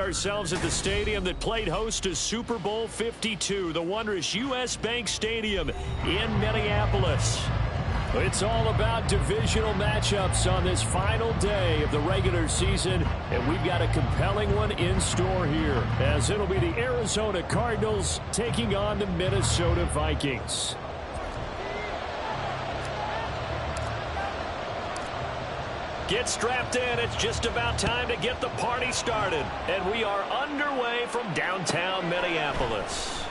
ourselves at the stadium that played host to Super Bowl 52, the wondrous U.S. Bank Stadium in Minneapolis. It's all about divisional matchups on this final day of the regular season, and we've got a compelling one in store here, as it'll be the Arizona Cardinals taking on the Minnesota Vikings. Get strapped in. It's just about time to get the party started. And we are underway from downtown Minneapolis.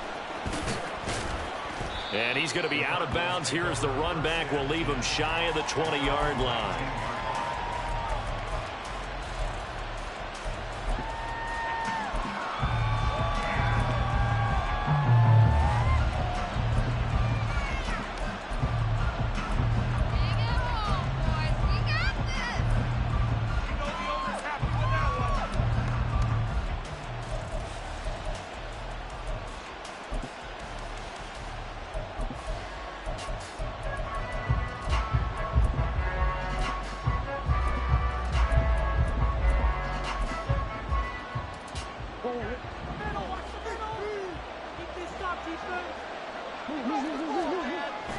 And he's going to be out of bounds here as the run back will leave him shy of the 20-yard line.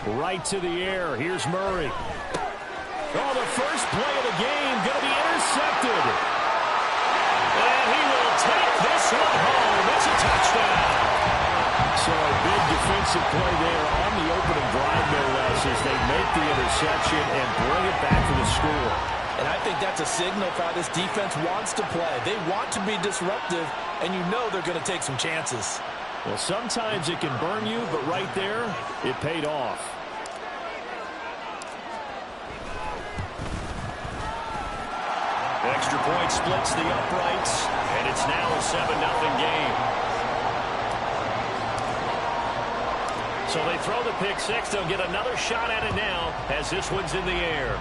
Right to the air. Here's Murray. Oh, the first play of the game going to be intercepted. And he will take this one home. It's a touchdown. So a big defensive play there on the opening drive, no less, as they make the interception and bring it back for the score. And I think that's a signal for how this defense wants to play. They want to be disruptive, and you know they're going to take some chances. Well, sometimes it can burn you, but right there, it paid off. Extra point splits the uprights, and it's now a 7-0 game. So they throw the pick six. They'll get another shot at it now as this one's in the air.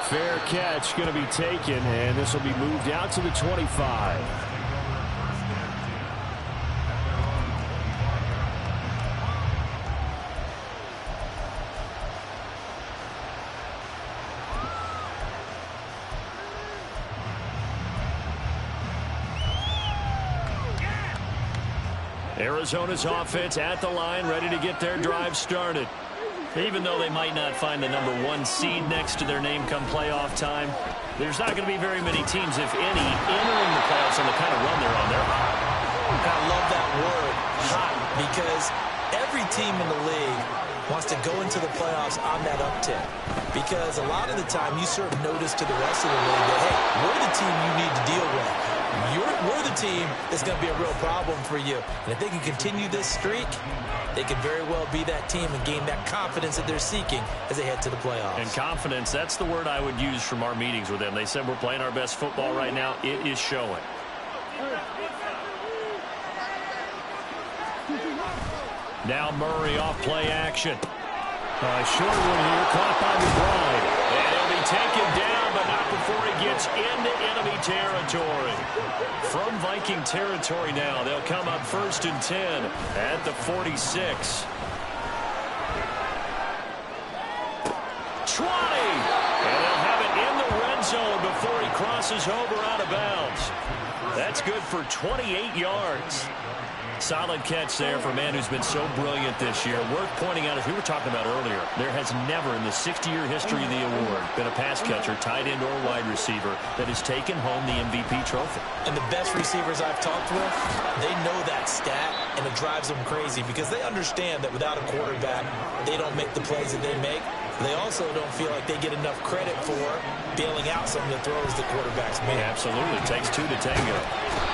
Fair catch going to be taken, and this will be moved out to the 25. Arizona's offense at the line, ready to get their drive started. Even though they might not find the #1 seed next to their name come playoff time, there's not going to be very many teams, if any, entering the playoffs on the kind of run they're on. They're hot. I love that word, hot, because every team in the league wants to go into the playoffs on that uptick. Because a lot of the time you serve notice to the rest of the league that, hey, we're the team you need to deal with. We're the team that's going to be a real problem for you. And if they can continue this streak, they could very well be that team and gain that confidence that they're seeking as they head to the playoffs. And confidence, that's the word I would use from our meetings with them. They said we're playing our best football right now. It is showing. Now Murray off play action. Short one here, caught by McBride. And he'll be taken down, but not before he gets into enemy territory. From Viking territory now, they'll come up 1st and 10 at the 46. 20! And they'll have it in the red zone before he crosses over out of bounds. That's good for 28 yards. Solid catch there for a man who's been so brilliant this year. Worth pointing out, as we were talking about earlier, there has never in the 60-year history of the award been a pass catcher, tight end, or wide receiver that has taken home the MVP trophy. And the best receivers I've talked with, they know that stat, and it drives them crazy because they understand that without a quarterback, they don't make the plays that they make. They also don't feel like they get enough credit for bailing out some of the throws the quarterbacks make. Yeah, absolutely. It takes two to tango.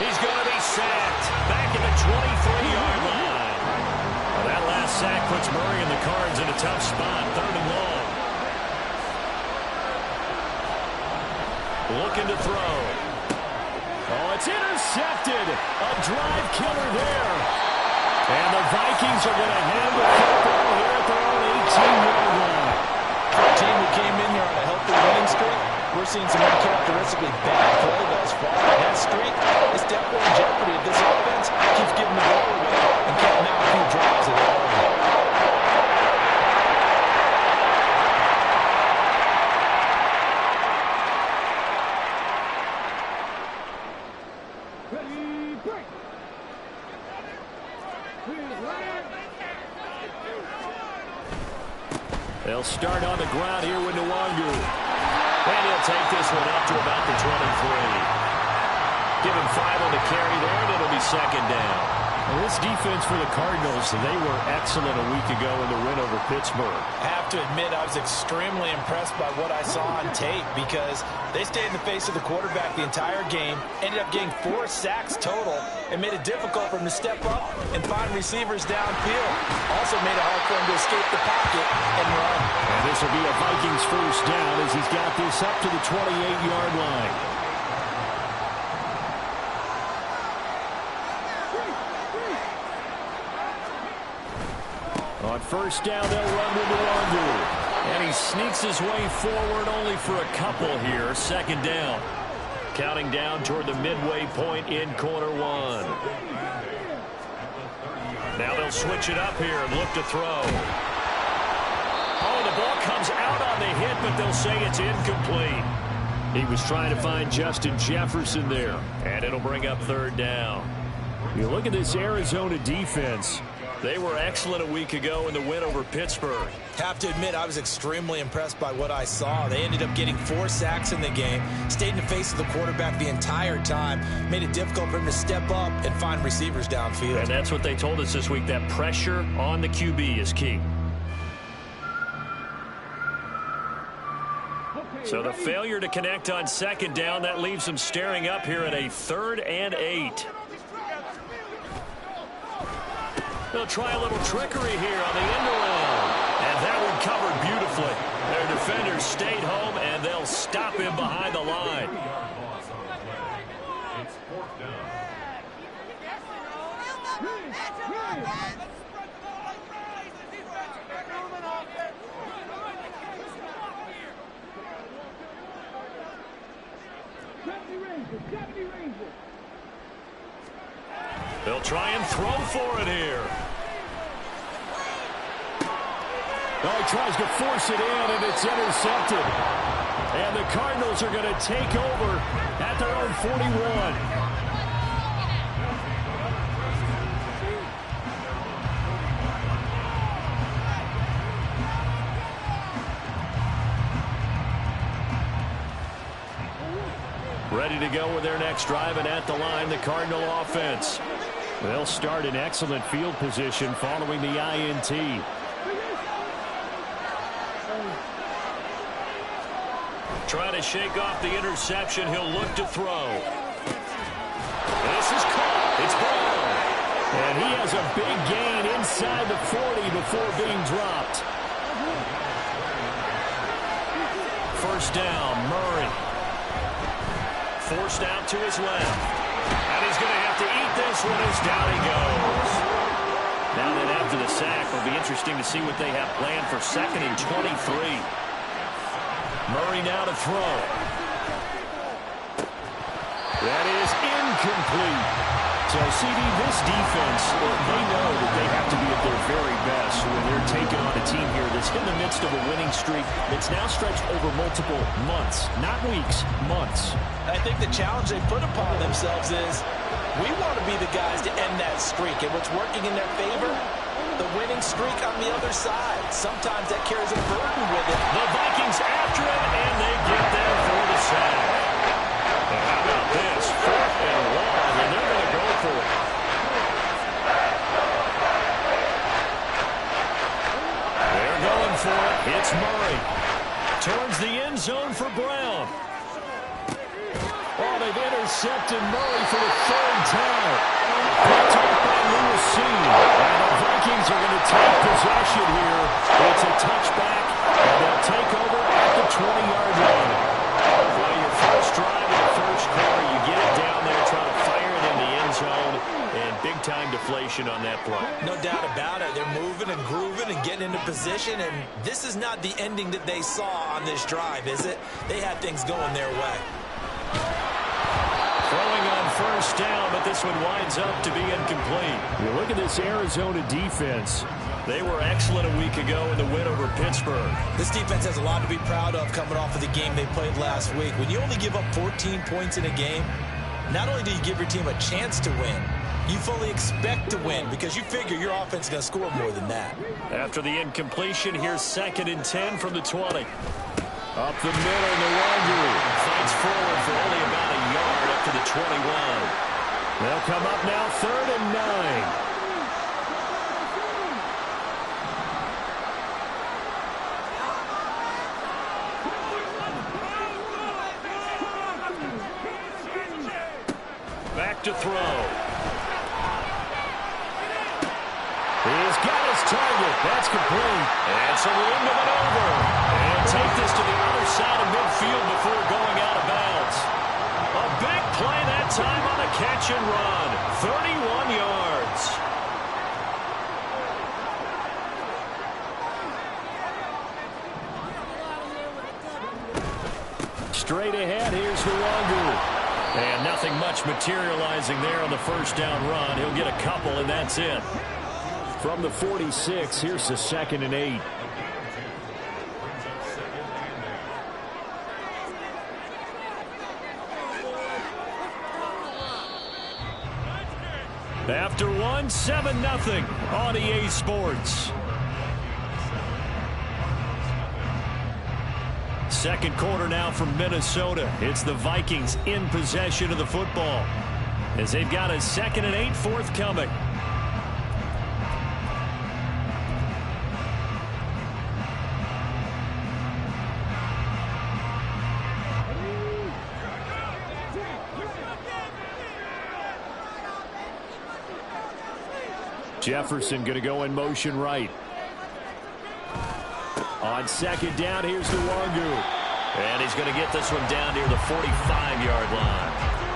He's going to be sacked back at the 23-yard line. Well, that last sack puts Murray and the Cards in a tough spot, 3rd and long. Looking to throw. Oh, it's intercepted. A drive killer there. And the Vikings are going to have the football here at their own 18-yard line. For a team who came in here on a healthy winning streak, we're seeing some uncharacteristically bad play thus far. That streak is definitely in jeopardy if this offense keeps giving the ball away and counting out a few drives at all. They'll start on the ground here with Nwangu. And he'll take this one up to about the 23. Give him 5 on the carry there, and it'll be second down. Well, this defense for the Cardinals, they were excellent a week ago in the win over Pittsburgh. I have to admit, I was extremely impressed by what I saw on tape because they stayed in the face of the quarterback the entire game, ended up getting 4 sacks total, and made it difficult for him to step up and find receivers downfield. Also made it hard for him to escape the pocket and run. And this will be a Vikings first down as he's got this up to the 28-yard line. On first down, they'll run with Nwangu. And he sneaks his way forward only for a couple here. Second down. Counting down toward the midway point in quarter 1. Now they'll switch it up here and look to throw. Oh, the ball comes out on the hit, but they'll say it's incomplete. He was trying to find Justin Jefferson there. And it'll bring up third down. You look at this Arizona defense. They were excellent a week ago in the win over Pittsburgh. Have to admit, I was extremely impressed by what I saw. They ended up getting 4 sacks in the game, stayed in the face of the quarterback the entire time, made it difficult for him to step up and find receivers downfield. And that's what they told us this week, that pressure on the QB is key. So the failure to connect on second down, that leaves them staring up here at a 3rd and 8. They'll try a little trickery here on the end around. And that one covered beautifully. Their defenders stayed home, and they'll stop him behind the line. They'll try and throw for it here. Oh, he tries to force it in, and it's intercepted. And the Cardinals are going to take over at their own 41. Ready to go with their next drive, and at the line, the Cardinal offense. They'll start in excellent field position following the INT. Trying to shake off the interception. He'll look to throw. This is caught. It's Brown. And he has a big gain inside the 40 before being dropped. First down, Murray. Forced out to his left. And he's going to have to eat this one as down he goes. Now then after the sack, it'll be interesting to see what they have planned for 2nd and 23. Murray now to throw. That is incomplete. So, CD, this defense, they know that they have to be at their very best when they're taking on a team here that's in the midst of a winning streak that's now stretched over multiple months, not weeks, months. I think the challenge they put upon themselves is we want to be the guys to end that streak. And what's working in their favor? The winning streak on the other side. Sometimes that carries a burden with it. The Vikings after him, and they get there for the sack. And how about this? 4th and long, and they're going to go for it. They're going for it. It's Murray. Towards the end zone for Brown. Oh, they've intercepted Murray for the 3rd time. Picked up by Lewis C. And the Vikings are going to take possession here. It's a touchback, and they'll take over at the 20-yard line. Well, your first drive in the first quarter, you get it down there, try to fire it in the end zone, and big-time deflation on that play. No doubt about it. They're moving and grooving and getting into position, and this is not the ending that they saw on this drive, is it? They had things going their way. Throwing on first down, but this one winds up to be incomplete. You look at this Arizona defense. They were excellent a week ago in the win over Pittsburgh. This defense has a lot to be proud of coming off of the game they played last week. When you only give up 14 points in a game, not only do you give your team a chance to win, you fully expect to win because you figure your offense is going to score more than that. After the incompletion, here's 2nd and 10 from the 20. Up the middle, Nwangu fights forward for only about a yard up to the 21. They'll come up now 3rd and 9. Back to throw. He's got his target. That's complete. And some room to maneuver. And take this to the other side of midfield before going out of bounds. A big play that time on a catch and run. 31 yards. Straight ahead, here's Nwangu. And nothing much materializing there on the first down run. He'll get a couple, and that's it. From the 46, here's the 2nd and 8. After one, 7-0 on EA Sports. Second quarter now from Minnesota. It's the Vikings in possession of the football as they've got a 2nd and 8 forthcoming. Jefferson going to go in motion right. On 2nd down, here's Nwangu. And he's going to get this one down near the 45-yard line.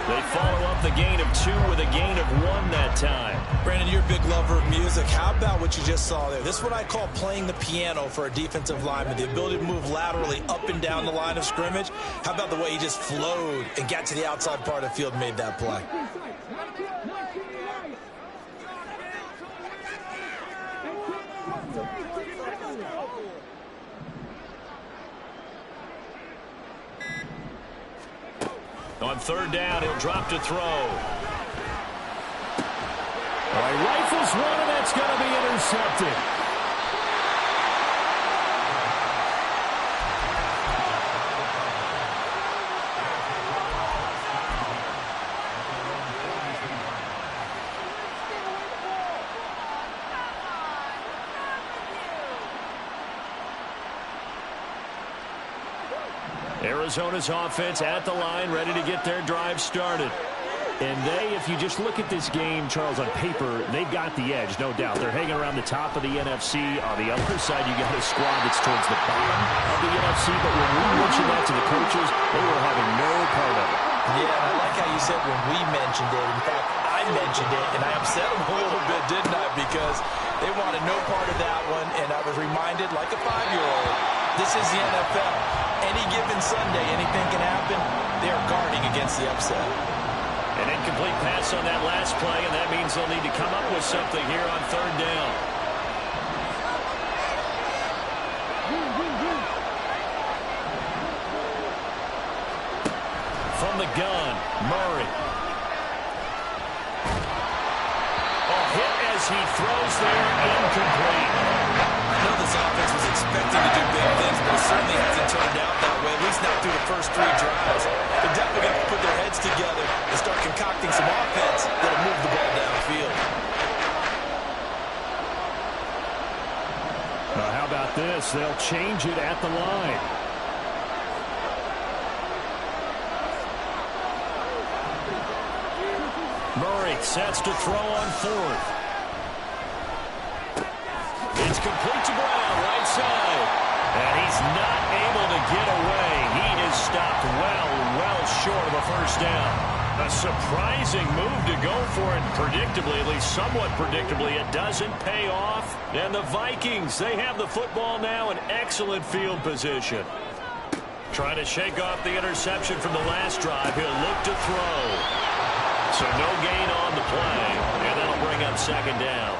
They follow up the gain of 2 with a gain of 1 that time. Brandon, you're a big lover of music. How about what you just saw there? This is what I call playing the piano for a defensive lineman, the ability to move laterally up and down the line of scrimmage. How about the way he just flowed and got to the outside part of the field and made that play? On 3rd down, he'll drop to throw. All right, rifles one, and that's going to be intercepted. Arizona's offense at the line, ready to get their drive started. And they, if you just look at this game, Charles, on paper, they've got the edge, no doubt. They're hanging around the top of the NFC. On the other side, you got a squad that's towards the bottom of the NFC. But when we mentioned that to the coaches, they were having no part of it. Yeah, and I like how you said when we mentioned it. In fact, I mentioned it, and I upset them a little bit, didn't I? Because they wanted no part of that one, and I was reminded, like a 5-year-old, this is the NFL. Any given Sunday, anything can happen. They are guarding against the upset. An incomplete pass on that last play, and that means they'll need to come up with something here on 3rd down. From the gun, Murray. A hit as he throws there, incomplete. I know this offense was expecting to do big things, but it certainly hasn't turned out that way, at least not through the first 3 drives. They're definitely going to put their heads together and start concocting some offense that'll move the ball downfield. Now, how about this? They'll change it at the line. Murray sets to throw on 4th. It's complete to Brown, right side. And he's not able to get away. He is stopped well short of a first down. A surprising move to go for it predictably, at least somewhat predictably. It doesn't pay off. And the Vikings, they have the football now in excellent field position. Trying to shake off the interception from the last drive. He'll look to throw. So no gain on the play, and that'll bring up 2nd down.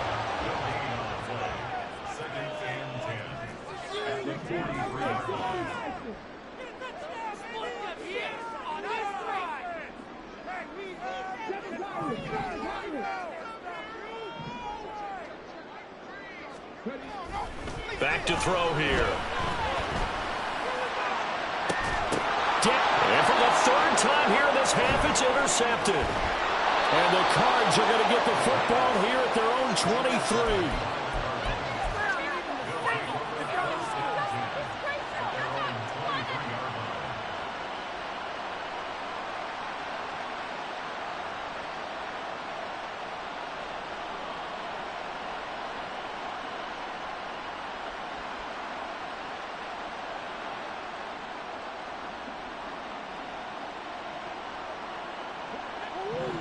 Back to throw here. And for the third time here in this half, it's intercepted. And the Cards are going to get the football here at their own 23.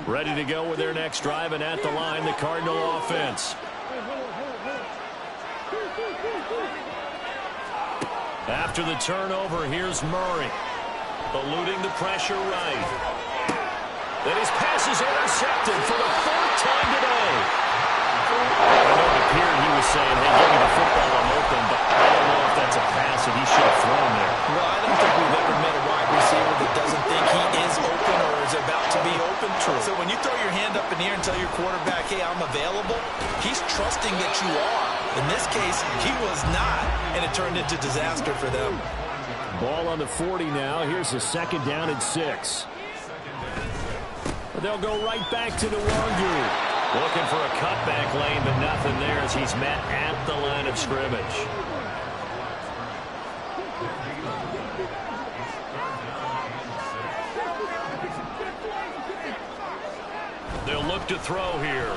Ready to go with their next drive, and at the line, the Cardinal offense. After the turnover, here's Murray. Eluding the pressure right. Then his pass is intercepted for the fourth time today. I know it appeared he was saying, hey, give me the football, I'm open, but I don't know if that's a pass that he should have thrown there. Well, I don't think we've ever met a wide receiver that doesn't think he is open or is about to be open. True. So when you throw your hand up in the air and tell your quarterback, hey, I'm available, he's trusting that you are. In this case, he was not, and it turned into disaster for them. Ball on the 40 now. Here's a 2nd down and 6. They'll go right back to the Wagyu. Looking for a cutback lane, but nothing there as he's met at the line of scrimmage. They'll look to throw here.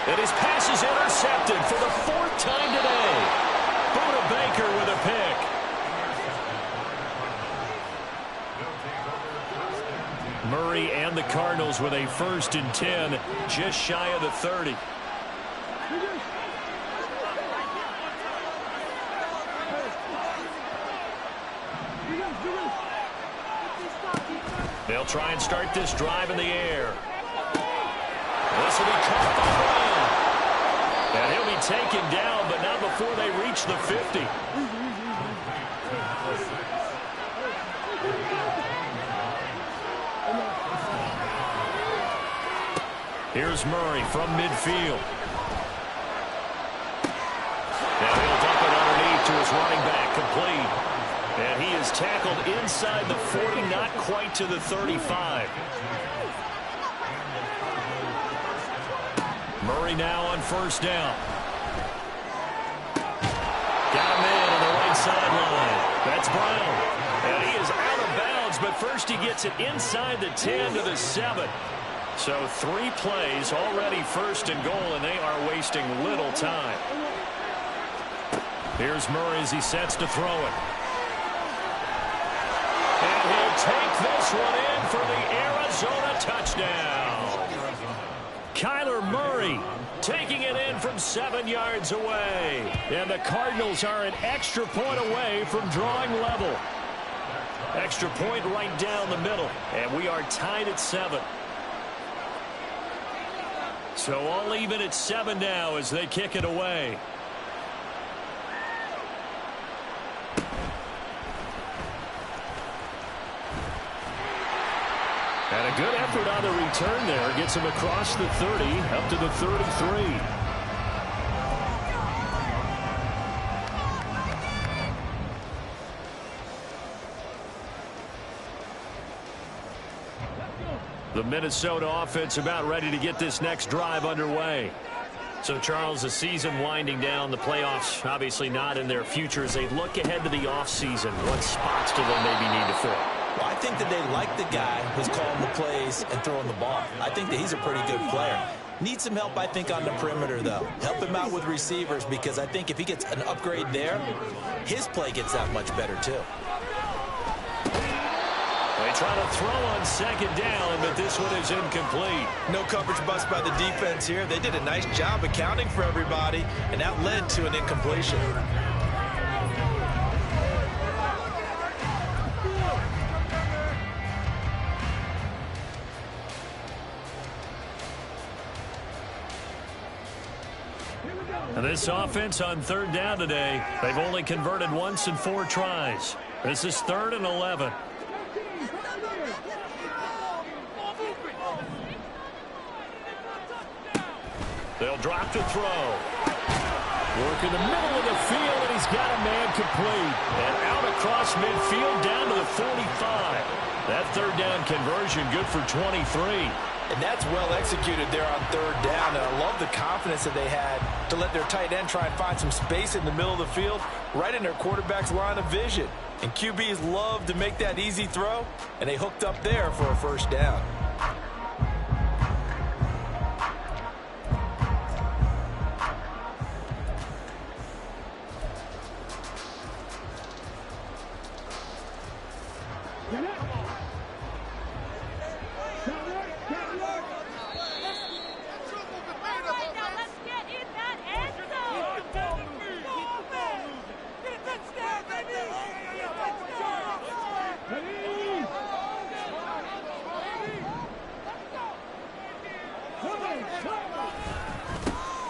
And his pass is intercepted for the 4th time today. Buda Baker with a pick. Murray and the Cardinals with a 1st and 10, just shy of the 30. They'll try and start this drive in the air. This will be caught by Brown. And he'll be taken down, but not before they reach the 50. Here's Murray from midfield. And he'll dump it underneath to his running back, complete. And he is tackled inside the 40, not quite to the 35. Murray now on 1st down. Got him in on the right sideline. That's Brown. And he is out of bounds, but first he gets it inside the 10 to the 7. So 3 plays, already 1st and goal, and they are wasting little time. Here's Murray as he sets to throw it. And he'll take this one in for the Arizona touchdown. Kyler Murray taking it in from 7 yards away. And the Cardinals are an extra point away from drawing level. Extra point right down the middle. And we are tied at 7. So all even at 7 now as they kick it away. And a good effort on the return there. Gets him across the 30, up to the 33. The Minnesota offense about ready to get this next drive underway. So, Charles, the season winding down, the playoffs obviously not in their future. As they look ahead to the offseason, what spots do they maybe need to fill? Well, I think that they like the guy who's calling the plays and throwing the ball. I think that he's a pretty good player. Needs some help, I think, on the perimeter, though. Help him out with receivers, because I think if he gets an upgrade there, his play gets that much better, too. They try to throw on 2nd down, but this one is incomplete. No coverage bust by the defense here. They did a nice job accounting for everybody, and that led to an incompletion. And this offense on 3rd down today, they've only converted once in 4 tries. This is 3rd and 11. They'll drop to throw. Work in the middle of the field, and he's got a man complete. And out across midfield down to the 45. That third down conversion good for 23. And that's well executed there on third down. And I love the confidence that they had to let their tight end try and find some space in the middle of the field, right in their quarterback's line of vision. And QBs love to make that easy throw, and they hooked up there for a first down.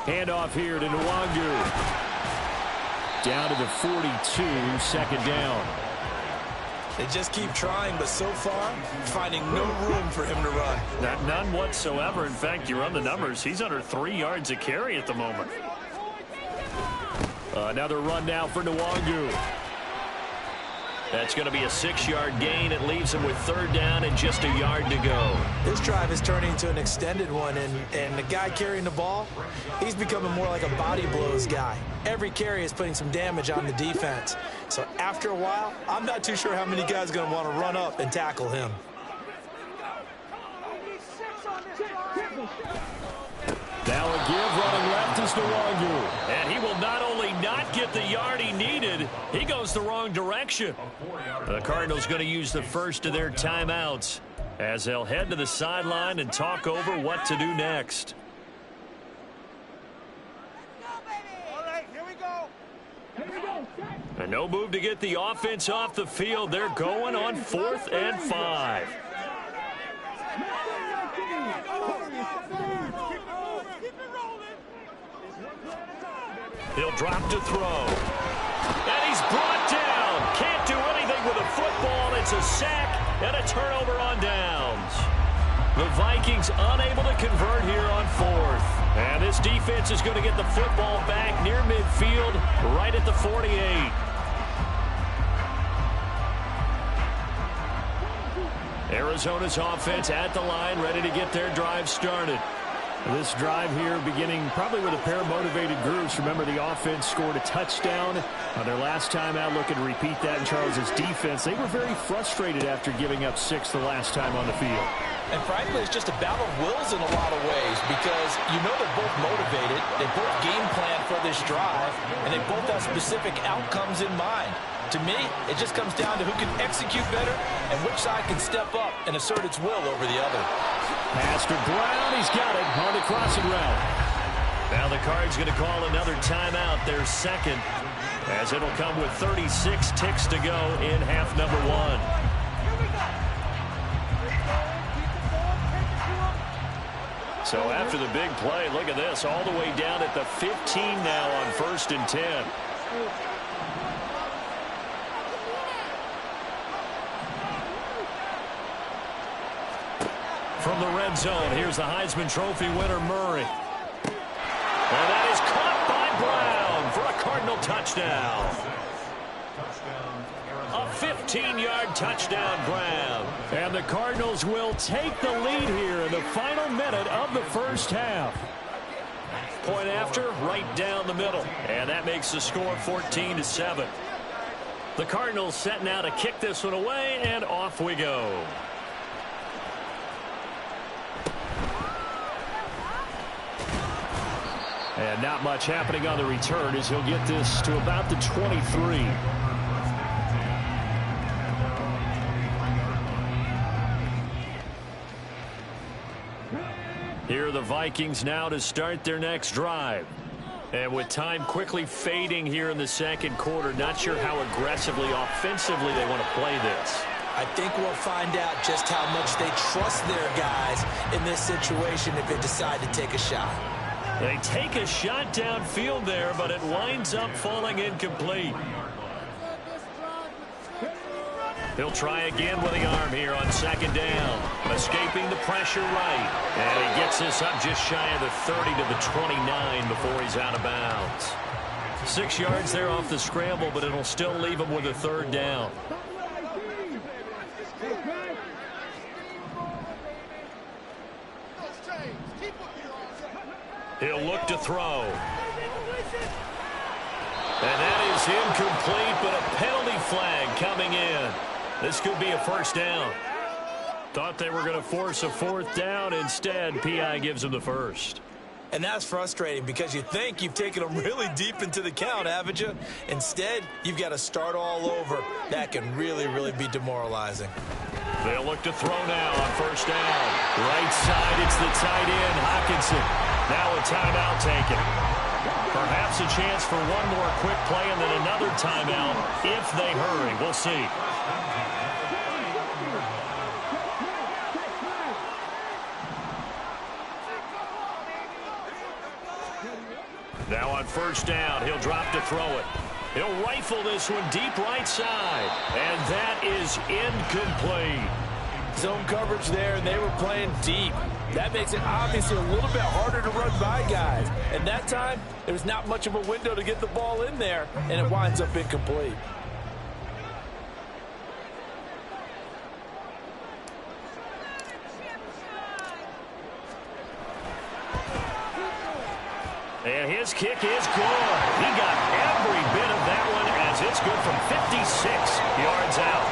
Handoff here to Nwangu. Down to the 42, second down. They just keep trying, but so far, finding no room for him to run. None whatsoever. In fact, you run the numbers. He's under 3 yards a carry at the moment. Another run now for Nwangu. That's going to be a 6-yard gain. It leaves him with third down and just a yard to go. This drive is turning into an extended one, and the guy carrying the ball, he's becoming more like a body blows guy. Every carry is putting some damage on the defense. So after a while, I'm not too sure how many guys are going to want to run up and tackle him. Now a give running left is Nwangu. And he will not only not get the yard he needed, he goes the wrong direction. The Cardinals going to use the first of their timeouts as they'll head to the sideline and talk over what to do next. And no move to get the offense off the field. They're going on 4th and 5. He'll drop to throw. And he's brought down. Can't do anything with a football. It's a sack and a turnover on downs. The Vikings unable to convert here on 4th. And this defense is going to get the football back near midfield, right at the 48. Arizona's offense at the line, ready to get their drive started. This drive here beginning probably with a pair of motivated groups. Remember, the offense scored a touchdown on their last time out. Looking to repeat that in Charles's defense. They were very frustrated after giving up 6 the last time on the field. And frankly, it's just a battle of wills in a lot of ways because you know they're both motivated. They both game plan for this drive, and they both have specific outcomes in mind. To me, it just comes down to who can execute better and which side can step up and assert its will over the other. Pass to Brown. He's got it on the crossing route. Now the Cards going to call another timeout, their second, as it'll come with 36 ticks to go in half number 1. So after the big play, look at this, all the way down at the 15 now on 1st and 10. From the red zone, here's the Heisman Trophy winner, Murray. And that is caught by Brown for a Cardinal touchdown. A 15-yard touchdown, Brown. And the Cardinals will take the lead here in the final minute of the first half. Point after, right down the middle. And that makes the score 14-7. The Cardinals set now to kick this one away, and off we go. And not much happening on the return as he'll get this to about the 23. Here are the Vikings now to start their next drive. And with time quickly fading here in the second quarter, not sure how aggressively, offensively they want to play this. I think we'll find out just how much they trust their guys in this situation if they decide to take a shot. They take a shot downfield there, but it winds up falling incomplete. He'll try again with the arm here on second down. Escaping the pressure right. And he gets this up just shy of the 30 to the 29 before he's out of bounds. 6 yards there off the scramble, but it'll still leave him with a third down. He'll look to throw. And that is incomplete, but a penalty flag coming in. This could be a first down. Thought they were going to force a fourth down. Instead, P.I. gives them the first. And that's frustrating because you think you've taken them really deep into the count, haven't you? Instead, you've got to start all over. That can really, really be demoralizing. They'll look to throw now on first down. Right side, it's the tight end, Hockenson. Now a timeout taken. Perhaps a chance for one more quick play and then another timeout if they hurry. We'll see. Now on first down, he'll drop to throw it. He'll rifle this one deep right side. And that is incomplete. Zone coverage there, and they were playing deep. That makes it obviously a little bit harder to run by guys. And that time, there's not much of a window to get the ball in there, and it winds up incomplete. And his kick is good. He got every bit of that one as it's good from 56 yards out.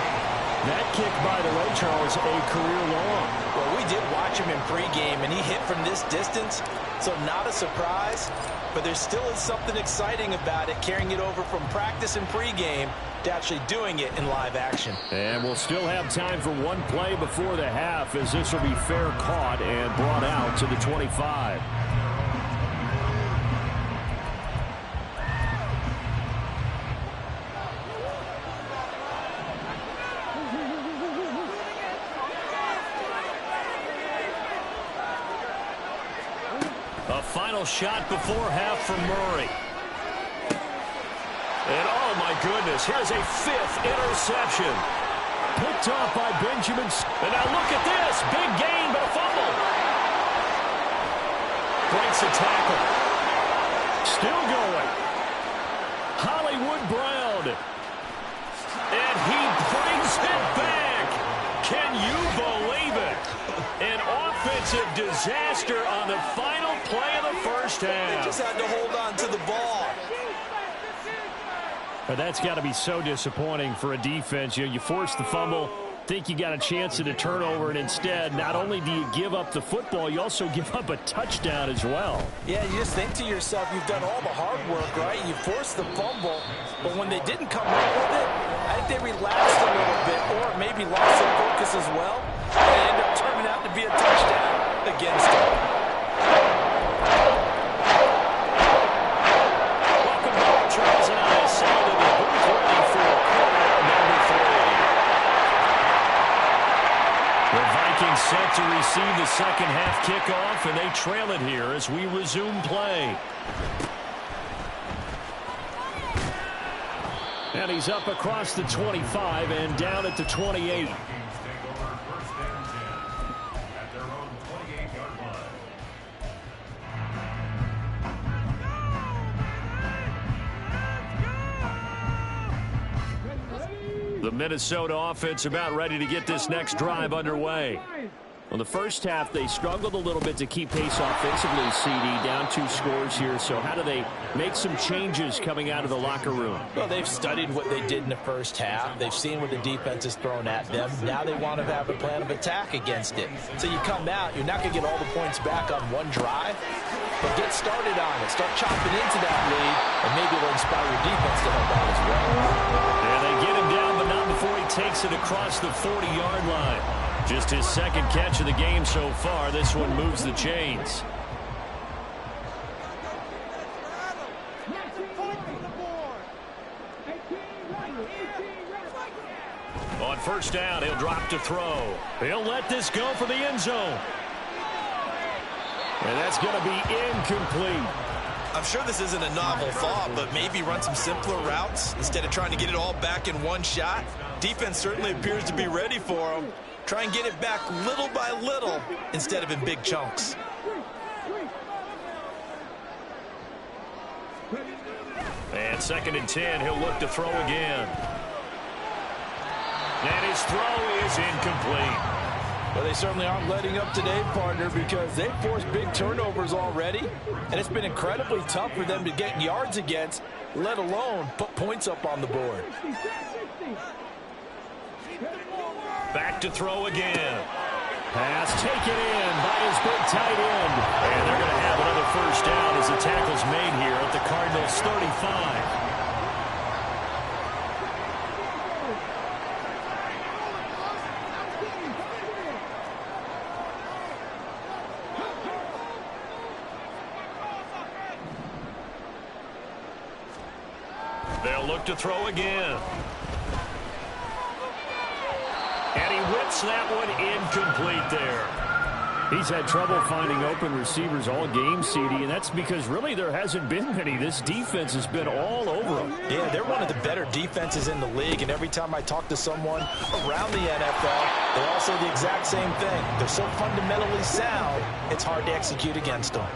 That kick, by the way, Charles, a career long. Well, we did watch him in pregame, and he hit from this distance, so not a surprise. But there still is something exciting about it, carrying it over from practice and pregame to actually doing it in live action. And we'll still have time for one play before the half, as this will be fair caught and brought out to the 25. A final shot before half from Murray. And oh my goodness, here's a fifth interception. Picked off by Benjamin. And now look at this. Big gain, but a fumble. Breaks a tackle. Still going. Hollywood Brown. And he brings it back. Can you believe it? An offensive disaster on the final play of the first half. They just had to hold on to the ball. But that's got to be so disappointing for a defense. You force the fumble, think you got a chance at a turnover, and instead, not only do you give up the football, you also give up a touchdown as well. Yeah, you just think to yourself, you've done all the hard work, right? You forced the fumble, but when they didn't come up with it, I think they relaxed a little bit, or maybe lost some focus as well. And it ended up turning out to be a touchdown against them. Welcome back, Charles and I. Sound of the booth ready for quarter number 3. The Vikings set to receive the second half kickoff, and they trail it here as we resume play. And he's up across the 25 and down at the 28. The Minnesota offense about ready to get this next drive underway. Well, the first half, they struggled a little bit to keep pace offensively, CD, down 2 scores here. So how do they make some changes coming out of the locker room? Well, they've studied what they did in the first half. They've seen what the defense has thrown at them. Now they want to have a plan of attack against it. So you come out, you're not going to get all the points back on one drive, but get started on it. Start chopping into that lead, and maybe it'll inspire your defense to help out as well. And they get him down, but not before he takes it across the 40-yard line. Just his second catch of the game so far. This one moves the chains. On first down, he'll drop to throw. He'll let this go for the end zone. And that's going to be incomplete. I'm sure this isn't a novel thought, but maybe run some simpler routes instead of trying to get it all back in one shot. defense certainly appears to be ready for him. Try and get it back little by little instead of in big chunks. And 2nd and 10, he'll look to throw again. And his throw is incomplete. Well, they certainly aren't letting up today, partner, because they've forced big turnovers already, and it's been incredibly tough for them to get yards against, let alone put points up on the board. Back to throw again. Pass taken in by his big tight end. And they're going to have another first down as the tackle's made here at the Cardinals' 35. They'll look to throw again. And he whips that one incomplete there. He's had trouble finding open receivers all game, CD, and that's because really there hasn't been many. This defense has been all over them. Yeah, they're one of the better defenses in the league, and every time I talk to someone around the NFL, they all say the exact same thing. They're so fundamentally sound, it's hard to execute against them.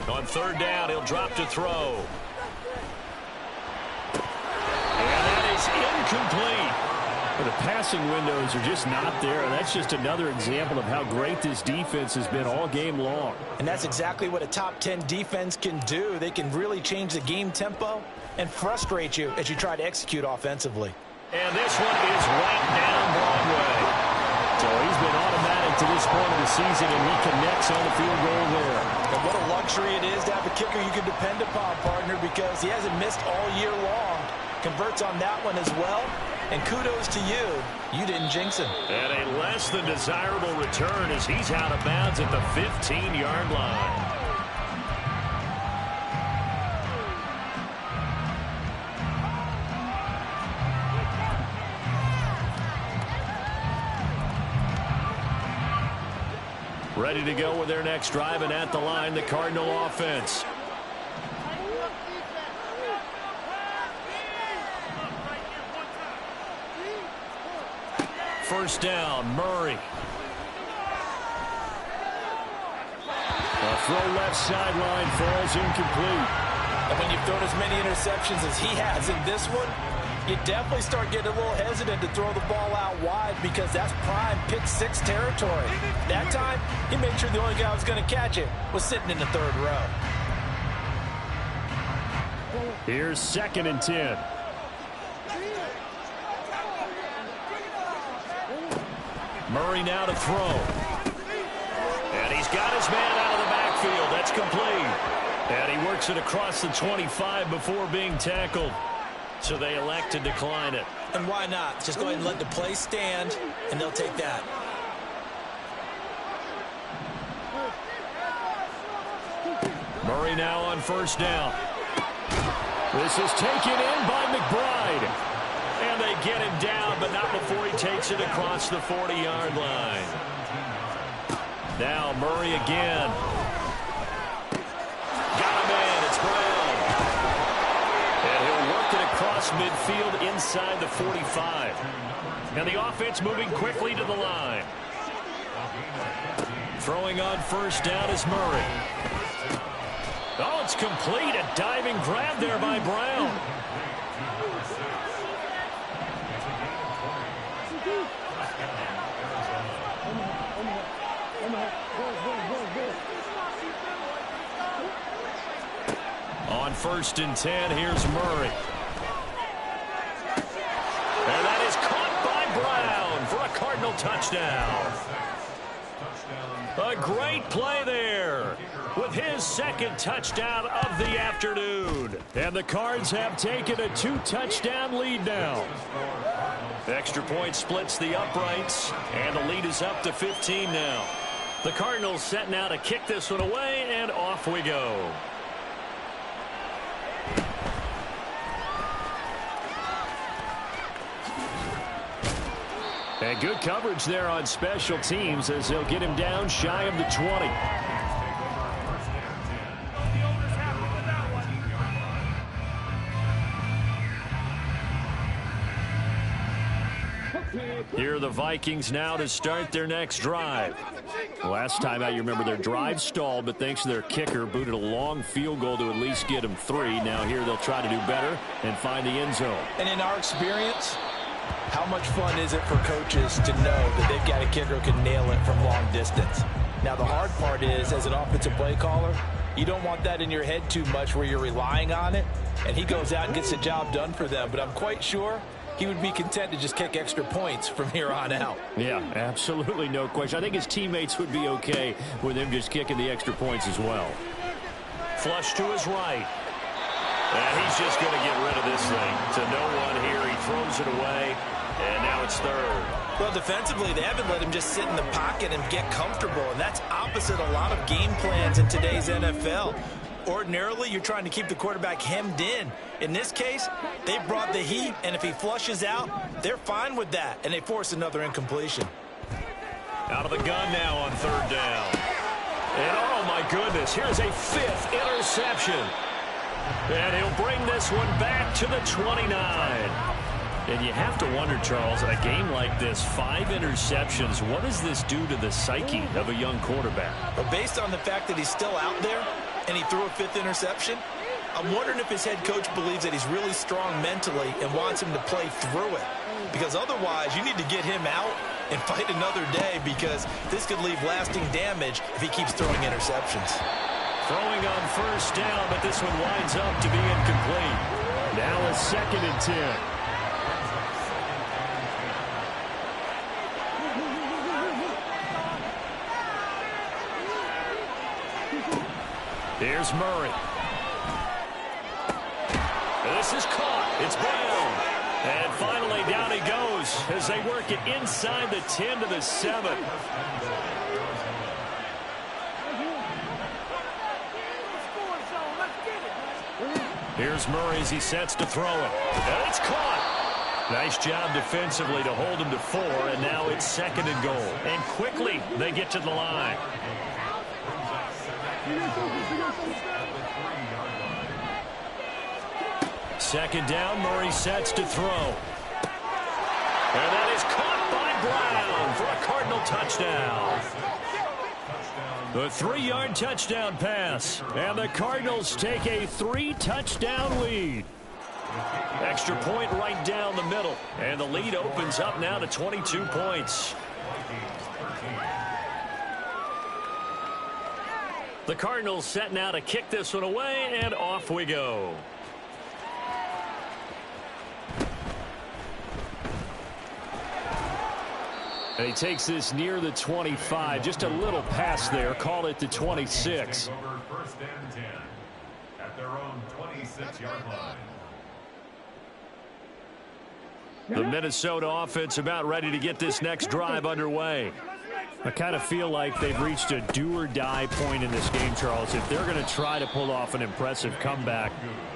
On 3rd down, he'll drop to throw. And that is incomplete. But the passing windows are just not there. That's just another example of how great this defense has been all game long. And that's exactly what a top 10 defense can do. They can really change the game tempo and frustrate you as you try to execute offensively. And this one is right down Broadway. So he's been automatic to this point of the season, and he connects on the field goal there. And what a luxury it is to have a kicker you can depend upon, partner, because he hasn't missed all year long. Converts on that one as well. And kudos to you. You didn't jinx him. And a less than desirable return as he's out of bounds at the 15-yard line. Ready to go with their next drive, and at the line, the Cardinal offense. First down, Murray. A throw left sideline falls incomplete. And when you've thrown as many interceptions as he has in this one, you definitely start getting a little hesitant to throw the ball out wide because that's prime pick 6 territory. That time, he made sure the only guy who was going to catch it was sitting in the 3rd row. Here's 2nd and 10. Murray now to throw. And he's got his man out of the backfield. That's complete. And he works it across the 25 before being tackled. So they elect to decline it. And why not? Just go ahead and let the play stand, and they'll take that. Murray now on first down. This is taken in by McBride. And they get him down, but not before he takes it across the 40-yard line. Now Murray again. Got him in. It's Brown. And he'll work it across midfield inside the 45. And the offense moving quickly to the line. Throwing on first down is Murray. Oh, it's complete. A diving grab there by Brown. On 1st and 10, here's Murray. And that is caught by Brown for a Cardinal touchdown. A great play there with his 2nd touchdown of the afternoon. And the Cards have taken a 2-touchdown lead now. Extra point splits the uprights, and the lead is up to 15 now. The Cardinals set now to kick this one away, and off we go. And good coverage there on special teams as they'll get him down shy of the 20. Here are the Vikings now to start their next drive. Last time out, you remember their drive stalled, but thanks to their kicker, booted a long field goal to at least get them 3. Now here they'll try to do better and find the end zone. And in our experience, how much fun is it for coaches to know that they've got a kicker who can nail it from long distance? Now the hard part is, as an offensive play caller, you don't want that in your head too much where you're relying on it, and he goes out and gets the job done for them. But I'm quite sure he would be content to just kick extra points from here on out. Yeah, absolutely no question. I think his teammates would be okay with him just kicking the extra points as well. Flush to his right. And he's just going to get rid of this thing to no one here. He throws it away, and now it's third. Well, defensively, they haven't let him just sit in the pocket and get comfortable, and that's opposite a lot of game plans in today's NFL. Ordinarily, you're trying to keep the quarterback hemmed in. In this case, they brought the heat, and if he flushes out, they're fine with that, and they force another incompletion. Out of the gun now on third down. And oh my goodness, here's a 5th interception. And he'll bring this one back to the 29. And you have to wonder, Charles, in a game like this, 5 interceptions, what does this do to the psyche of a young quarterback? But based on the fact that he's still out there and he threw a 5th interception, I'm wondering if his head coach believes that he's really strong mentally and wants him to play through it. Because otherwise, you need to get him out and fight another day, because this could leave lasting damage if he keeps throwing interceptions. Throwing on first down, but this one winds up to be incomplete. Now a 2nd and 10. Here's Murray. This is caught. It's Brown. And finally down he goes as they work it inside the 10 to the 7. Here's Murray as he sets to throw it. And it's caught. Nice job defensively to hold him to 4, and now it's 2nd and goal. And quickly they get to the line. Second down, Murray sets to throw. And that is caught by Brown for a Cardinal touchdown. The 3-yard touchdown pass. And the Cardinals take a 3-touchdown lead. Extra point right down the middle. And the lead opens up now to 22 points. The Cardinals set now to kick this one away, and off we go. And he takes this near the 25. Just a little pass there. Call it the 26. First and 10 at their own 26-yard line. The Minnesota offense about ready to get this next drive underway. I kind of feel like they've reached a do-or-die point in this game, Charles. If they're going to try to pull off an impressive comeback,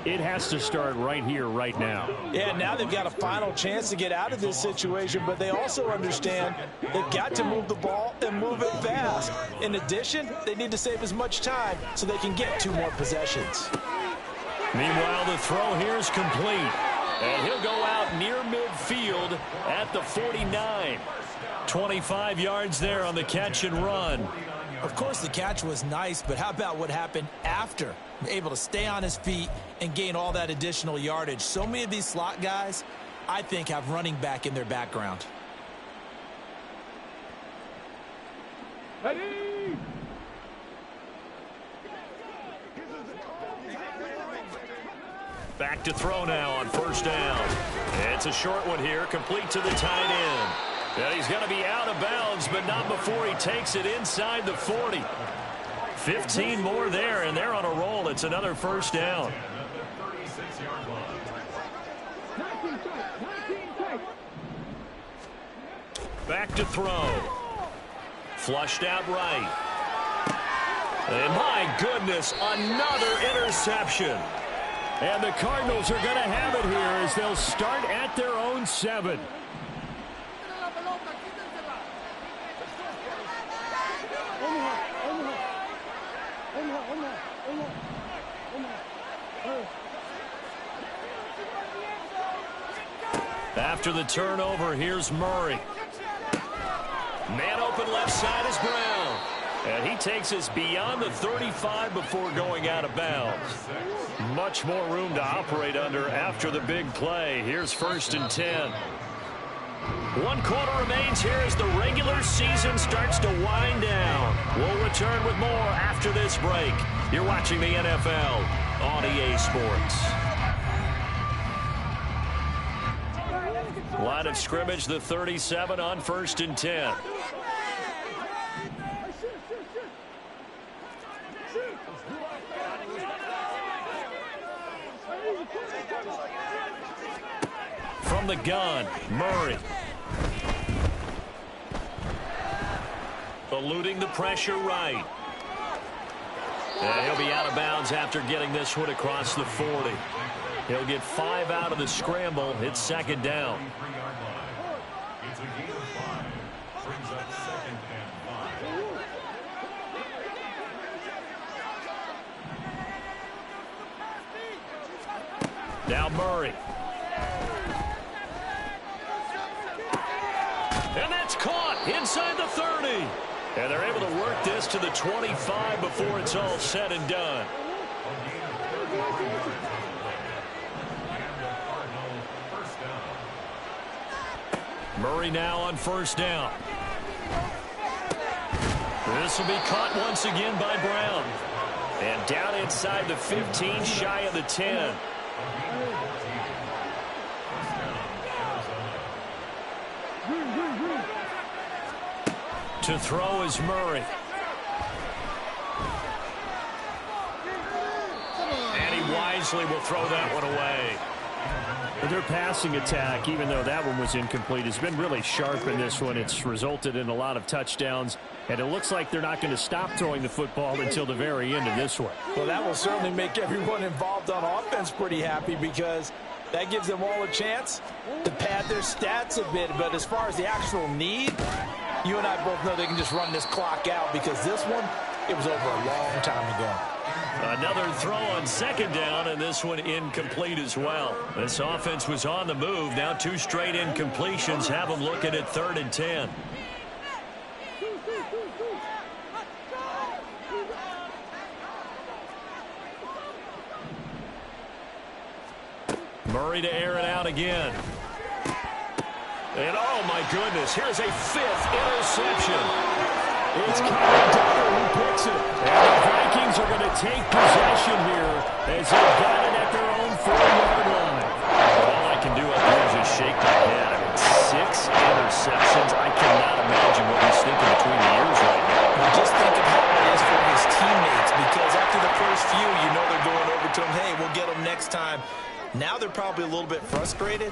it has to start right here, right now. Yeah, now they've got a final chance to get out of this situation, but they also understand they've got to move the ball and move it fast. In addition, they need to save as much time so they can get 2 more possessions. Meanwhile, the throw here is complete. And he'll go out near midfield at the 49. 25 yards there on the catch and run. Of course, the catch was nice, but how about what happened after? Able to stay on his feet and gain all that additional yardage. So many of these slot guys, I think, have running back in their background. Ready? Back to throw now on first down. It's a short one here, complete to the tight end. And he's going to be out of bounds, but not before he takes it inside the 40. 15 more there, and they're on a roll. It's another first down. Back to throw. Flushed out right. And my goodness, another interception. And the Cardinals are going to have it here as they'll start at their own 7. After the turnover, here's Murray. Man open left side is Brown. And he takes us beyond the 35 before going out of bounds. Much more room to operate under after the big play. Here's 1st and 10. 1 quarter remains here as the regular season starts to wind down. We'll return with more after this break. You're watching the NFL on EA Sports. Line of scrimmage, the 37 on 1st and 10. From the gun, Murray. Eluding the pressure right. And he'll be out of bounds after getting this one across the 40. He'll get 5 out of the scramble. It's 2nd down. It's a gain of 5. Brings up 2nd and 5. Now Murray. And that's caught inside the 30. And they're able to work this to the 25 before it's all said and done. Murray now on 1st down. This will be caught once again by Brown. And down inside the 15, shy of the 10. To throw is Murray. And he wisely will throw that one away. Their passing attack, even though that one was incomplete, has been really sharp in this one. It's resulted in a lot of touchdowns, and it looks like they're not going to stop throwing the football until the very end of this one. Well, that will certainly make everyone involved on offense pretty happy because that gives them all a chance to pad their stats a bit. But as far as the actual need, you and I both know they can just run this clock out because this one, it was over a long time ago. Another throw on 2nd down, and this one incomplete as well. This offense was on the move. Now 2 straight incompletions have them looking at 3rd and 10. Murray to air it out again. And oh my goodness, here's a 5th interception. It's Kyle Duggar who picks it. And the Vikings are going to take possession here as they've got it at their own 4-yard line. All I can do up here is just shake my head. I mean, 6 interceptions. I cannot imagine what he's thinking between the ears right now. Well, just think of how it is for his teammates because after the first few, you know they're going over to him, hey, we'll get him next time. Now they're probably a little bit frustrated.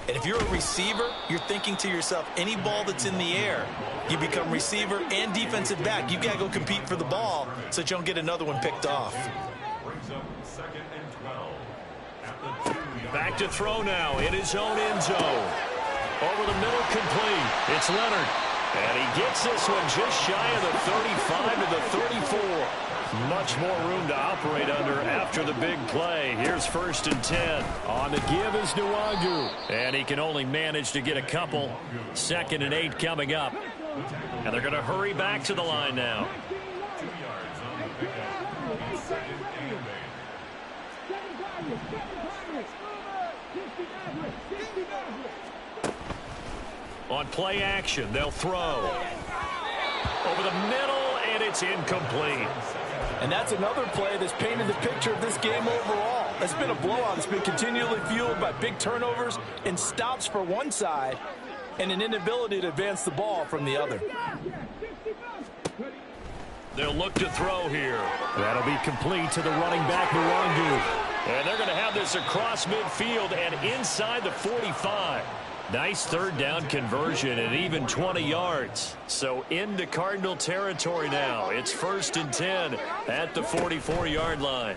And if you're a receiver, you're thinking to yourself, any ball that's in the air, you become receiver and defensive back. You've got to go compete for the ball so that you don't get another one picked off. Brings up 2nd and 12. At the 2-yard Back to throw now in his own end zone. Over the middle, complete. It's Leonard. And he gets this one just shy of the 35 to the 34. Much more room to operate under after the big play. Here's 1st and 10. On the give is Nwangu. And he can only manage to get a couple. 2nd and 8 coming up. And they're going to hurry back to the line now. 2 yards on the pickup. It's 2nd and 8. On play action, they'll throw. Over the middle, and it's incomplete. And that's another play that's painted the picture of this game overall. It's been a blowout. It's been continually fueled by big turnovers and stops for one side and an inability to advance the ball from the other. They'll look to throw here. That'll be complete to the running back, Nwangu. And they're going to have this across midfield and inside the 45. Nice 3rd down conversion and even 20 yards. So into Cardinal territory now. It's 1st and 10 at the 44-yard line.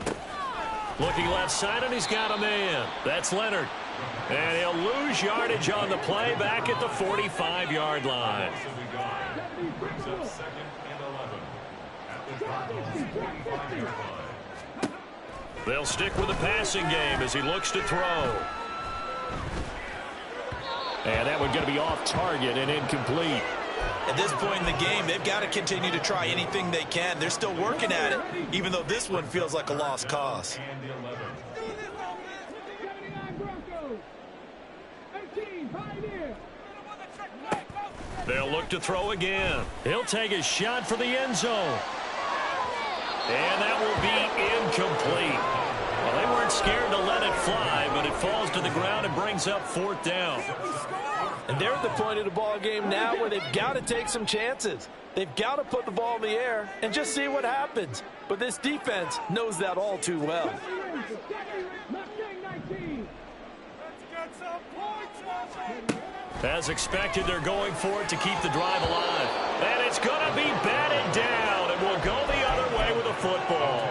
Looking left side, and he's got a man. That's Leonard. And he'll lose yardage on the play back at the 45-yard line. Brings up 2nd and 11. At the Cardinals' 45-yard line. They'll stick with the passing game as he looks to throw. And that one going to be off target and incomplete. At this point in the game, they've got to continue to try anything they can. They're still working at it, even though this one feels like a lost cause. They'll look to throw again. He'll take a shot for the end zone. And that will be incomplete. Well, they weren't scared to let it fly, but it falls to the ground and brings up 4th down. And they're at the point of the ball game now where they've got to take some chances. They've got to put the ball in the air and just see what happens. But this defense knows that all too well. As expected, they're going for it to keep the drive alive. And it's going to be batted down, and will go the other way with a football.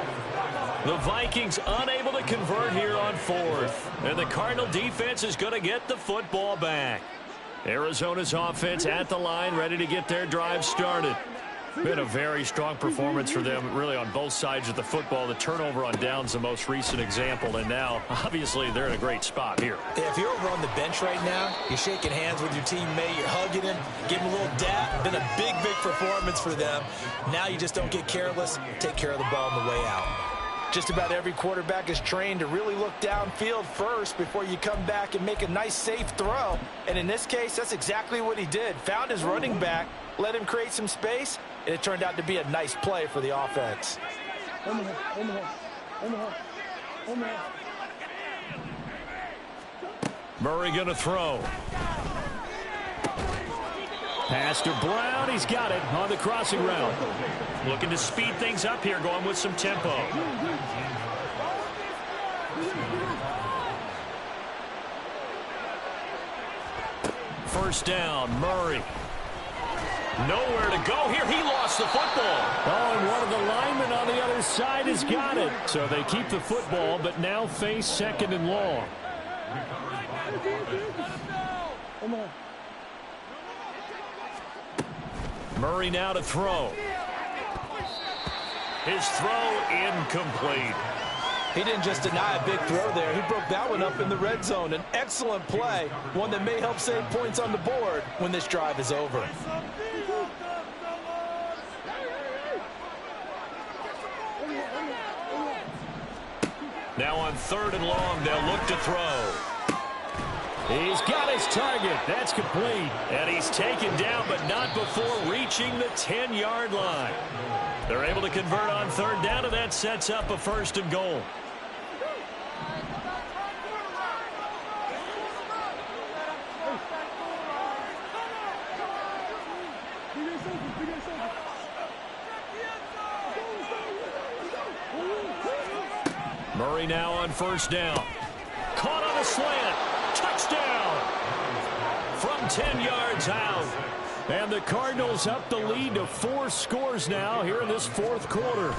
The Vikings unable to convert here on 4th. And the Cardinal defense is going to get the football back. Arizona's offense at the line, ready to get their drive started. Been a very strong performance for them, really, on both sides of the football. The turnover on downs, the most recent example, and now, obviously, they're in a great spot here. Yeah, if you're over on the bench right now, you're shaking hands with your teammate, you're hugging him, giving him a little dap. Been a big, big performance for them. Now you just don't get careless, take care of the ball on the way out. Just about every quarterback is trained to really look downfield first before you come back and make a nice, safe throw. And in this case, that's exactly what he did. Found his running back, let him create some space, and it turned out to be a nice play for the offense. Murray going to throw. Pass to Brown. He's got it on the crossing route. Looking to speed things up here, going with some tempo. First down, Murray. Nowhere to go here. He lost the football. Oh, and one of the linemen on the other side has got it. So they keep the football, but now face 2nd and long. Murray now to throw. His throw incomplete. He didn't just deny a big throw there. He broke that one up in the red zone. An excellent play, one that may help save points on the board when this drive is over. Now on 3rd and long, they'll look to throw. He's got his target. That's complete. And he's taken down, but not before reaching the 10-yard line. They're able to convert on 3rd down, and that sets up a 1st and goal. Murray now on 1st down. Caught on a slant. Touchdown. From 10 yards out. And the Cardinals up the lead to 4 scores now here in this 4th quarter.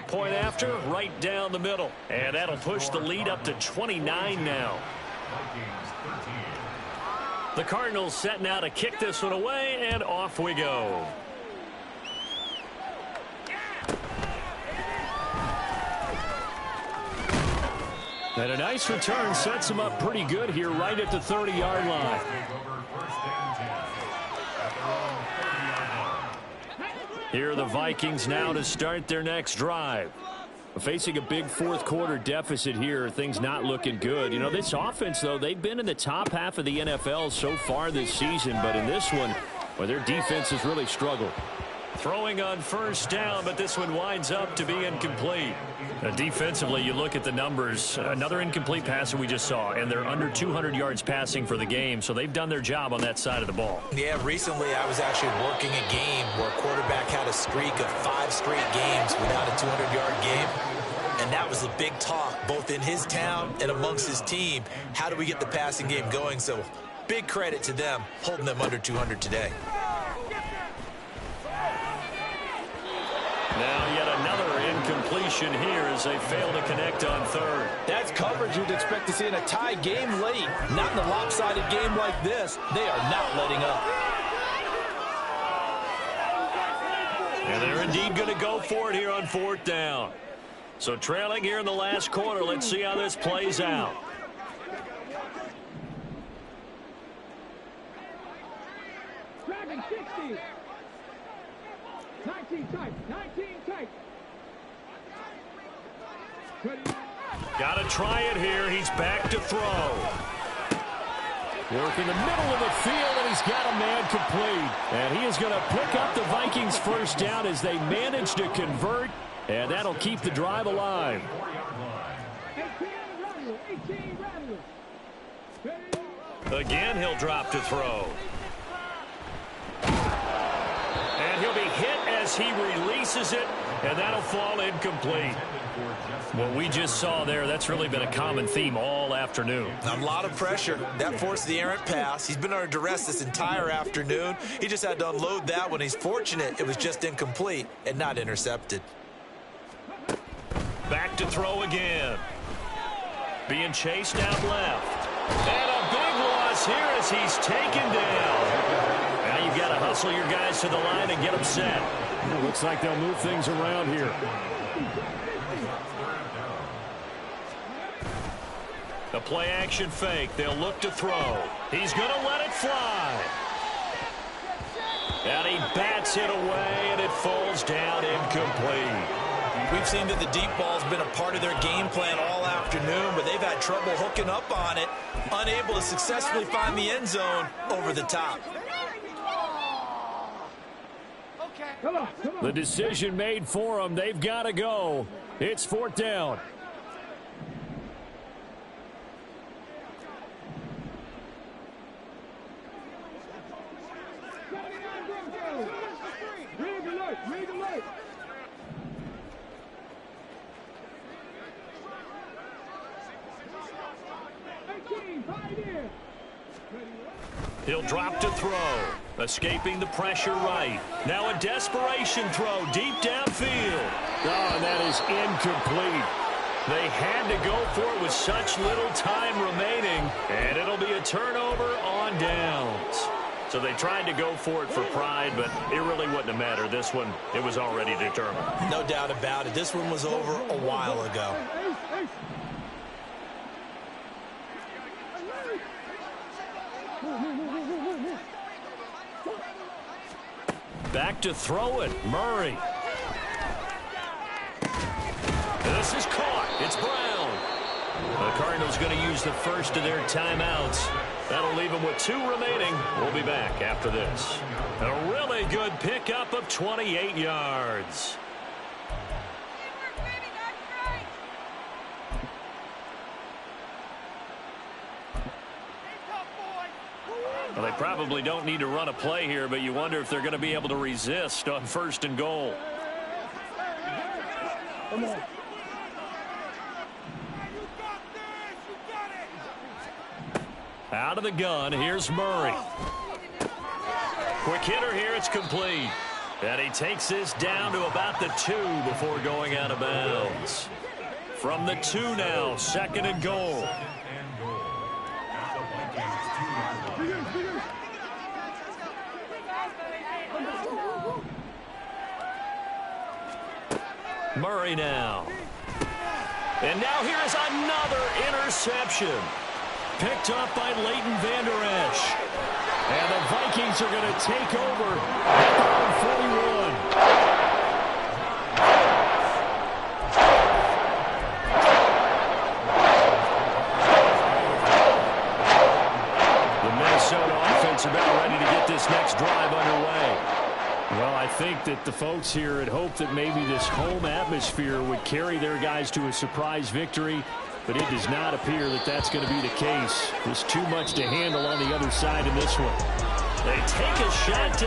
Point after, right down the middle. And that'll push the lead up to 29 now. The Cardinals set now to kick this one away, and off we go. And a nice return sets him up pretty good here right at the 30-yard line. Here are the Vikings now to start their next drive. Facing a big 4th quarter deficit here, things not looking good. You know, this offense, though, they've been in the top half of the NFL so far this season, but in this one, well, their defense has really struggled. Throwing on 1st down, but this one winds up to be incomplete. Defensively, you look at the numbers. Another incomplete pass that we just saw, and they're under 200 yards passing for the game, so they've done their job on that side of the ball. Yeah, recently I was actually working a game where a quarterback had a streak of 5 straight games without a 200-yard game, and that was the big talk, both in his town and amongst his team. How do we get the passing game going? So big credit to them, holding them under 200 today. Now yet another incompletion here as they fail to connect on 3rd. That's coverage you'd expect to see in a tie game late. Not in a lopsided game like this. They are not letting up. And they're indeed going to go for it here on 4th down. So trailing here in the last quarter, let's see how this plays out. Second 60. 19 tight. 19 tight. Got to try it here. He's back to throw. Work in the middle of the field, and he's got a man complete. And he is going to pick up the Vikings' first down as they manage to convert, and that'll keep the drive alive. 18 Rattler. Again, he'll drop to throw. And he'll be hit as he releases it, and that'll fall incomplete. What we just saw there, that's really been a common theme all afternoon. A lot of pressure. That forced the errant pass. He's been under duress this entire afternoon. He just had to unload that one. He's fortunate it was just incomplete and not intercepted. Back to throw again. Being chased out left. And a big loss here as he's taken down. Now you've got to hustle your guys to the line and get them set. It looks like they'll move things around here. The play action fake. They'll look to throw. He's going to let it fly. And he bats it away, and it falls down incomplete. We've seen that the deep ball's been a part of their game plan all afternoon, but they've had trouble hooking up on it, unable to successfully find the end zone over the top. The decision made for them. They've got to go. It's fourth down. Red alert. He'll drop to throw. Escaping the pressure right. Now a desperation throw deep downfield. Oh, and that is incomplete. They had to go for it with such little time remaining, and it'll be a turnover on downs. So they tried to go for it for pride, but it really wouldn't have mattered. This one, it was already determined. No doubt about it. This one was over a while ago. Back to throw it, Murray. This is caught. It's Brown. The Cardinals going to use the first of their timeouts. That'll leave them with 2 remaining. We'll be back after this. A really good pickup of 28 yards. Well, they probably don't need to run a play here, but you wonder if they're going to be able to resist on 1st and goal. Come on. Out of the gun, here's Murray. Quick hitter here, it's complete. And he takes this down to about the 2 before going out of bounds. From the 2 now, 2nd and goal. Murray now. And now here is another interception. Picked up by Leighton Vander Esch. And the Vikings are going to take over at their own 41. The Minnesota offense about ready to get this next drive underway. Well, I think that the folks here had hoped that maybe this home atmosphere would carry their guys to a surprise victory, but it does not appear that that's going to be the case. There's too much to handle on the other side in this one. They take a shot down.